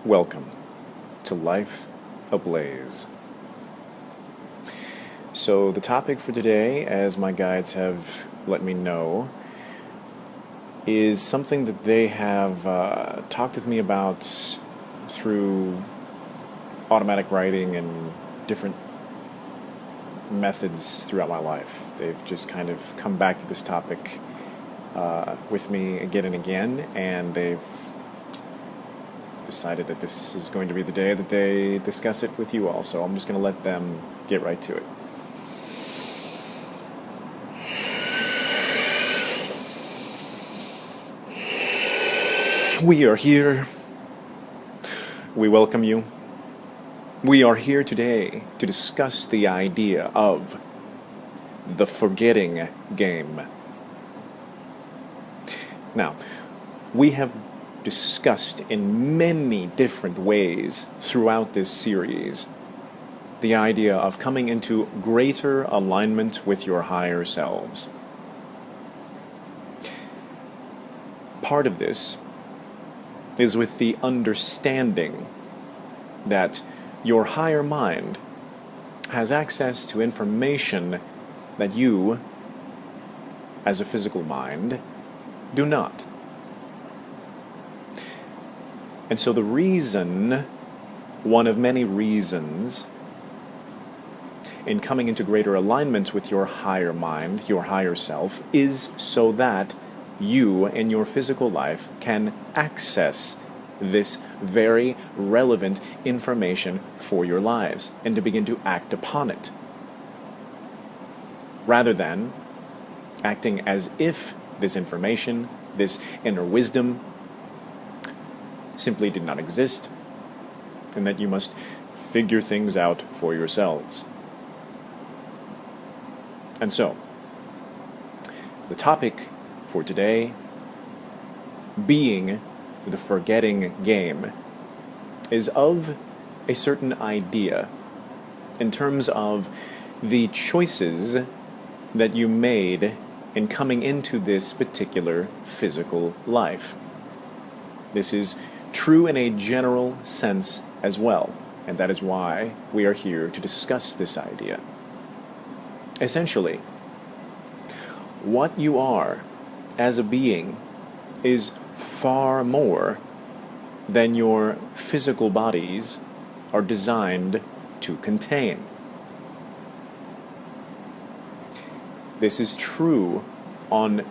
Welcome to Life Ablaze. So, the topic for today, as my guides have let me know, is something that they have talked with me about through automatic writing and different methods throughout my life. They've just kind of come back to this topic with me again and again, and they've decided that this is going to be the day that they discuss it with you all, so I'm just going to let them get right to it. We are here. We welcome you. We are here today to discuss the idea of the forgetting game. Now, we have discussed in many different ways throughout this series the idea of coming into greater alignment with your higher selves. Part of this is with the understanding that your higher mind has access to information that you, as a physical mind, do not. And so the reason, one of many reasons, in coming into greater alignment with your higher mind, your higher self, is so that you in your physical life can access this very relevant information for your lives and to begin to act upon it, rather than acting as if this information, this inner wisdom, simply did not exist, and that you must figure things out for yourselves. And so, the topic for today being the forgetting game is of a certain idea in terms of the choices that you made in coming into this particular physical life. This is true in a general sense as well, and that is why we are here to discuss this idea. Essentially, what you are as a being is far more than your physical bodies are designed to contain. This is true on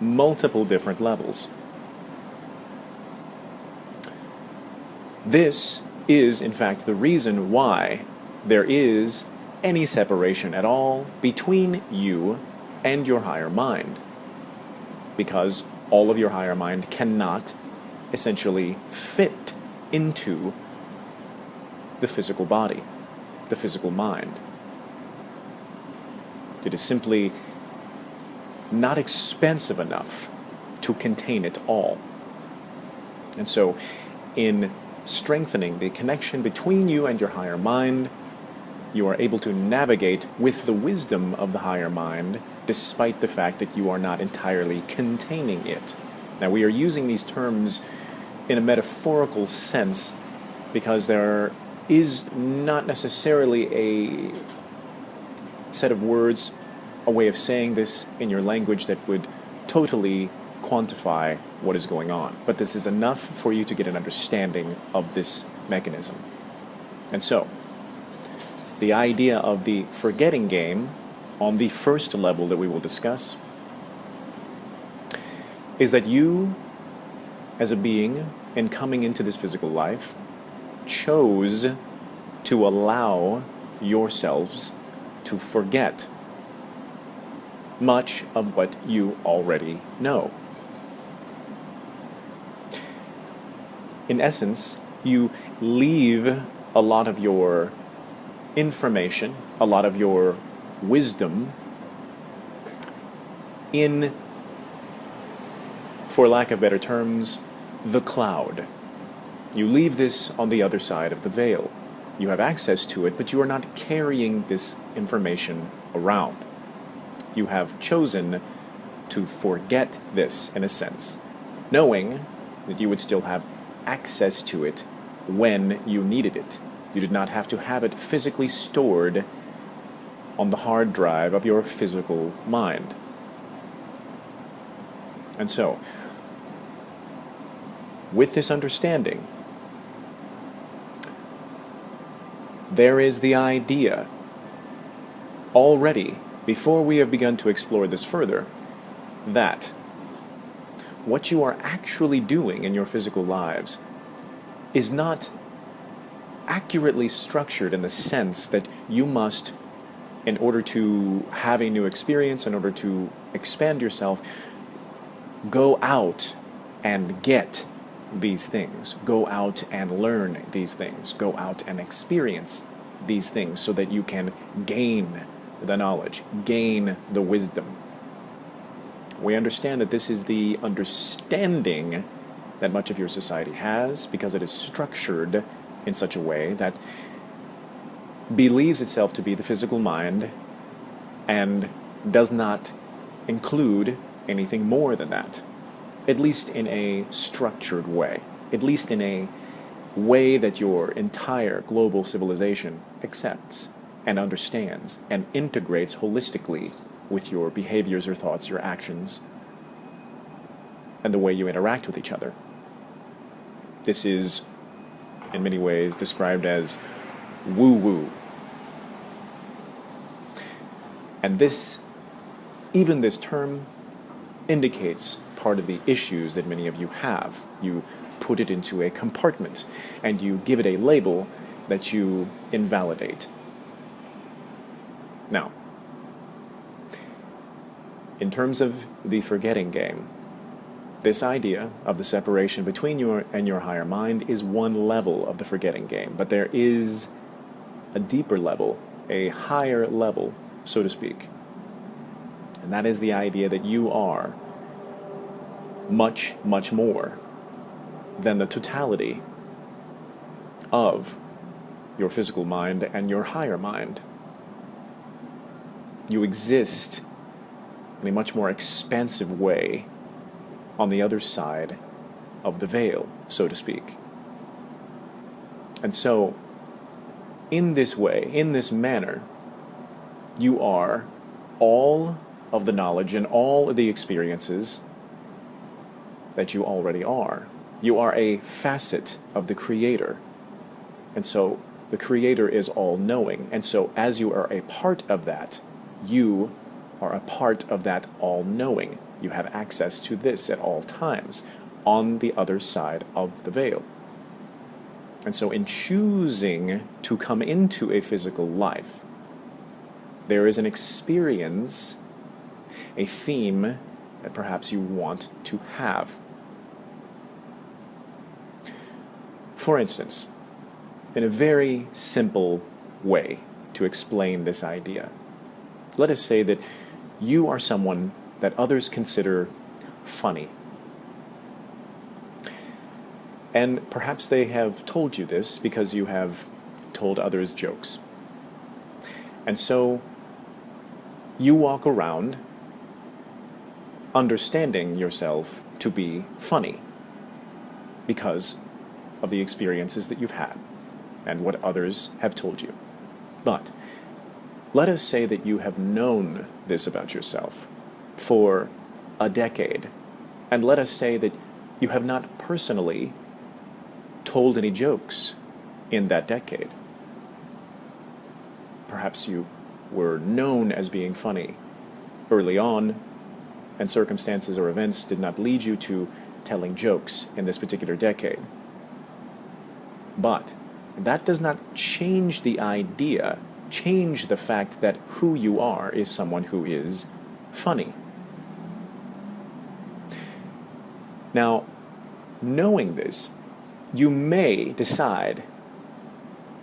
multiple different levels. This is, in fact, the reason why there is any separation at all between you and your higher mind. Because all of your higher mind cannot essentially fit into the physical body, the physical mind. It is simply not expansive enough to contain it all. And so, in strengthening the connection between you and your higher mind, you are able to navigate with the wisdom of the higher mind, despite the fact that you are not entirely containing it. Now, we are using these terms in a metaphorical sense because there is not necessarily a set of words, a way of saying this in your language that would totally quantify what is going on. But this is enough for you to get an understanding of this mechanism. And so, the idea of the forgetting game on the first level that we will discuss is that you, as a being, in coming into this physical life, chose to allow yourselves to forget much of what you already know. In essence, you leave a lot of your information, a lot of your wisdom in, for lack of better terms, the cloud. You leave this on the other side of the veil. You have access to it, but you are not carrying this information around. You have chosen to forget this, in a sense, knowing that you would still have access to it when you needed it. You did not have to have it physically stored on the hard drive of your physical mind. And so, with this understanding, there is the idea already, before we have begun to explore this further, that what you are actually doing in your physical lives is not accurately structured in the sense that you must, in order to have a new experience, in order to expand yourself, go out and get these things, go out and learn these things, go out and experience these things so that you can gain the knowledge, gain the wisdom. We understand that this is the understanding that much of your society has because it is structured in such a way that believes itself to be the physical mind and does not include anything more than that, at least in a structured way, at least in a way that your entire global civilization accepts and understands and integrates holistically with your behaviors, your thoughts, your actions, and the way you interact with each other. This is, in many ways, described as woo-woo. And this, even this term, indicates part of the issues that many of you have. You put it into a compartment, and you give it a label that you invalidate. Now, in terms of the forgetting game, this idea of the separation between you and your higher mind is one level of the forgetting game, but there is a deeper level, a higher level, so to speak. And that is the idea that you are much, much more than the totality of your physical mind and your higher mind. You exist in a much more expansive way on the other side of the veil, so to speak. And so, in this way, in this manner, you are all of the knowledge and all of the experiences that you already are. You are a facet of the Creator. And so, the Creator is all-knowing. And so, as you are a part of that, you are a part of that all-knowing. You have access to this at all times on the other side of the veil. And so in choosing to come into a physical life, there is an experience, a theme that perhaps you want to have. For instance, in a very simple way to explain this idea, let us say that you are someone that others consider funny. And perhaps they have told you this because you have told others jokes. And so you walk around understanding yourself to be funny because of the experiences that you've had and what others have told you. But let us say that you have known this about yourself for a decade, and let us say that you have not personally told any jokes in that decade. Perhaps you were known as being funny early on, and circumstances or events did not lead you to telling jokes in this particular decade. But that does not change the idea, change the fact that who you are is someone who is funny. Now, knowing this, you may decide,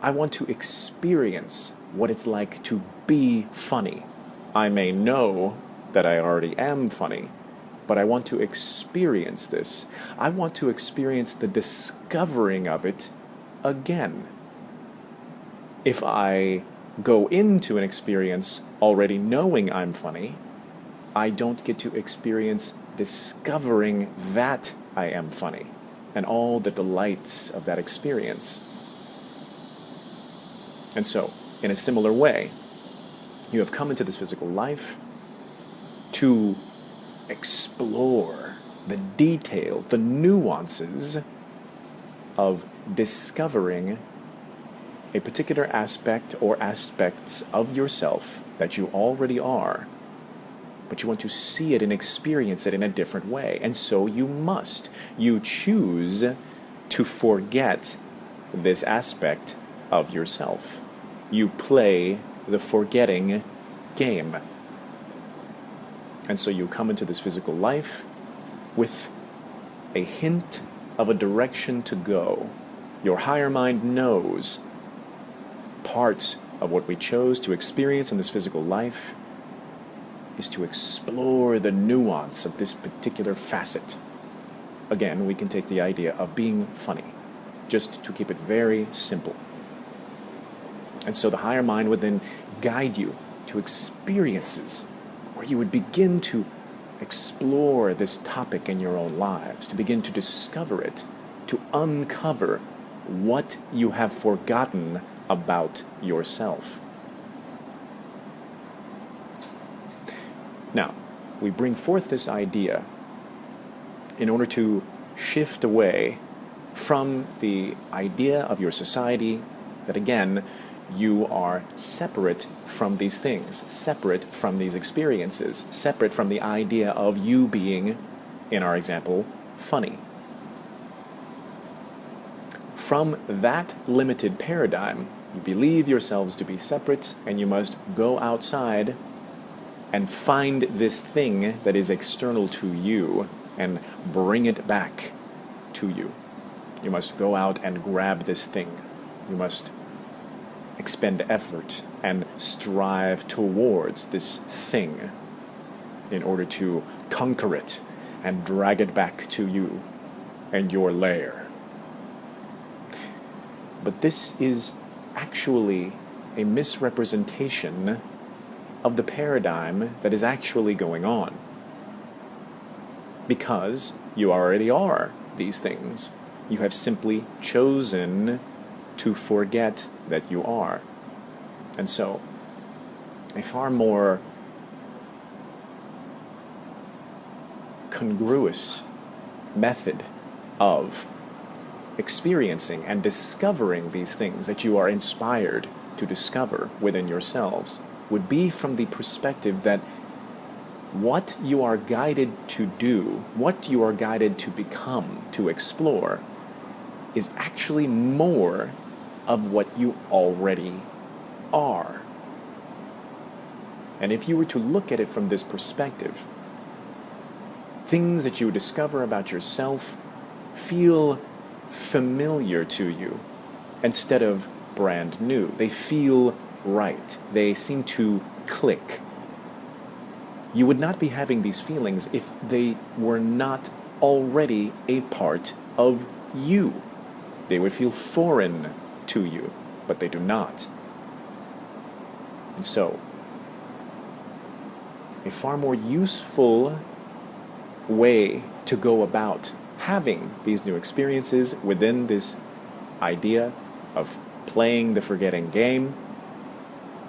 I want to experience what it's like to be funny. I may know that I already am funny, but I want to experience this. I want to experience the discovering of it again. If I go into an experience already knowing I'm funny, I don't get to experience discovering that I am funny. and all the delights of that experience. And so, in a similar way, you have come into this physical life to explore the details, the nuances of discovering a particular aspect or aspects of yourself that you already are, but you want to see it and experience it in a different way. And so you choose to forget this aspect of yourself. You play the forgetting game. And so you come into this physical life with a hint of a direction to go. Your higher mind knows part of what we chose to experience in this physical life is to explore the nuance of this particular facet. Again, we can take the idea of being funny, just to keep it very simple. And so the higher mind would then guide you to experiences where you would begin to explore this topic in your own lives, to begin to discover it, to uncover what you have forgotten about yourself. Now, we bring forth this idea in order to shift away from the idea of your society that, again, you are separate from these things, separate from these experiences, separate from the idea of you being, in our example, funny. From that limited paradigm, you believe yourselves to be separate, and you must go outside and find this thing that is external to you and bring it back to you. You must go out and grab this thing. You must expend effort and strive towards this thing in order to conquer it and drag it back to you and your lair. But this is actually a misrepresentation of the paradigm that is actually going on, because you already are these things. You have simply chosen to forget that you are. And so, a far more congruous method of experiencing and discovering these things that you are inspired to discover within yourselves would be from the perspective that what you are guided to do, what you are guided to become, to explore, is actually more of what you already are. And if you were to look at it from this perspective, things that you discover about yourself feel familiar to you instead of brand new. They feel right. They seem to click. You would not be having these feelings if they were not already a part of you. They would feel foreign to you, but they do not. And so, a far more useful way to go about having these new experiences within this idea of playing the forgetting game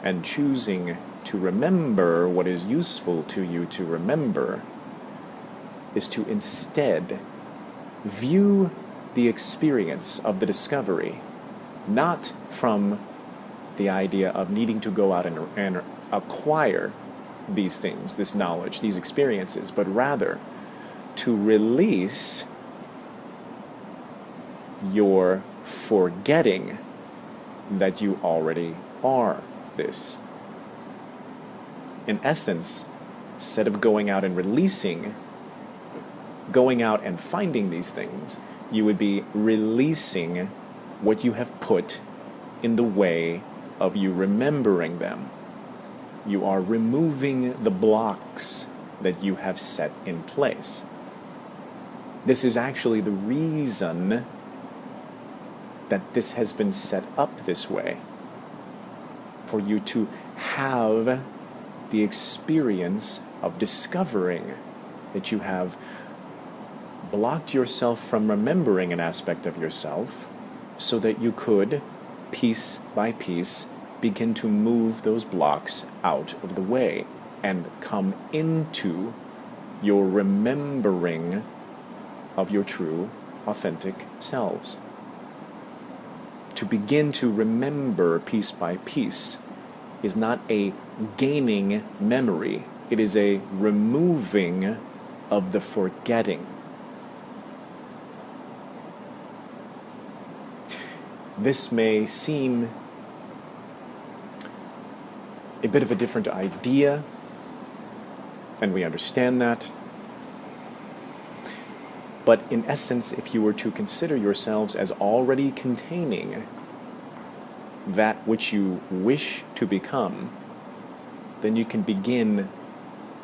and choosing to remember what is useful to you to remember is to instead view the experience of the discovery not from the idea of needing to go out and acquire these things, this knowledge, these experiences, but rather to release your forgetting that you already are this. In essence, instead of going out and going out and finding these things, you would be releasing what you have put in the way of you remembering them. You are removing the blocks that you have set in place. This is actually the reason that this has been set up this way, for you to have the experience of discovering that you have blocked yourself from remembering an aspect of yourself so that you could, piece by piece, begin to move those blocks out of the way and come into your remembering of your true, authentic selves. To begin to remember piece by piece is not a gaining memory, it is a removing of the forgetting. This may seem a bit of a different idea, and we understand that. But in essence, if you were to consider yourselves as already containing that which you wish to become, then you can begin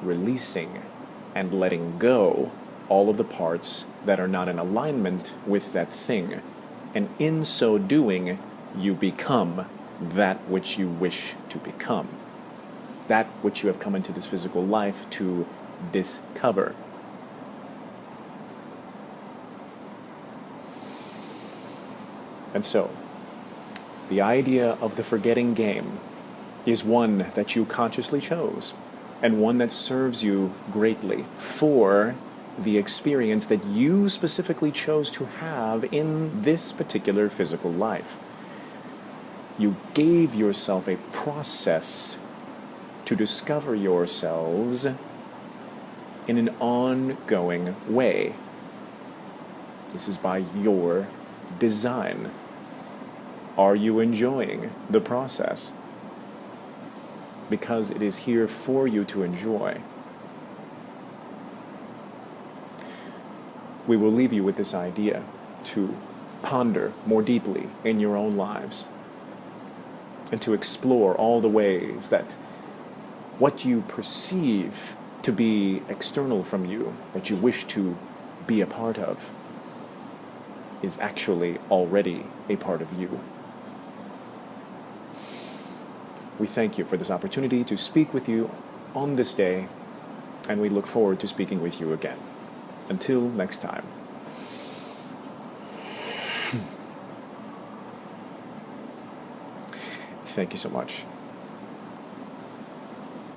releasing and letting go all of the parts that are not in alignment with that thing. And in so doing, you become that which you wish to become, that which you have come into this physical life to discover. And so, the idea of the forgetting game is one that you consciously chose, and one that serves you greatly for the experience that you specifically chose to have in this particular physical life. You gave yourself a process to discover yourselves in an ongoing way. This is by your design. Are you enjoying the process? Because it is here for you to enjoy. We will leave you with this idea to ponder more deeply in your own lives and to explore all the ways that what you perceive to be external from you, that you wish to be a part of, is actually already a part of you. We thank you for this opportunity to speak with you on this day, and we look forward to speaking with you again. Until next time. Thank you so much.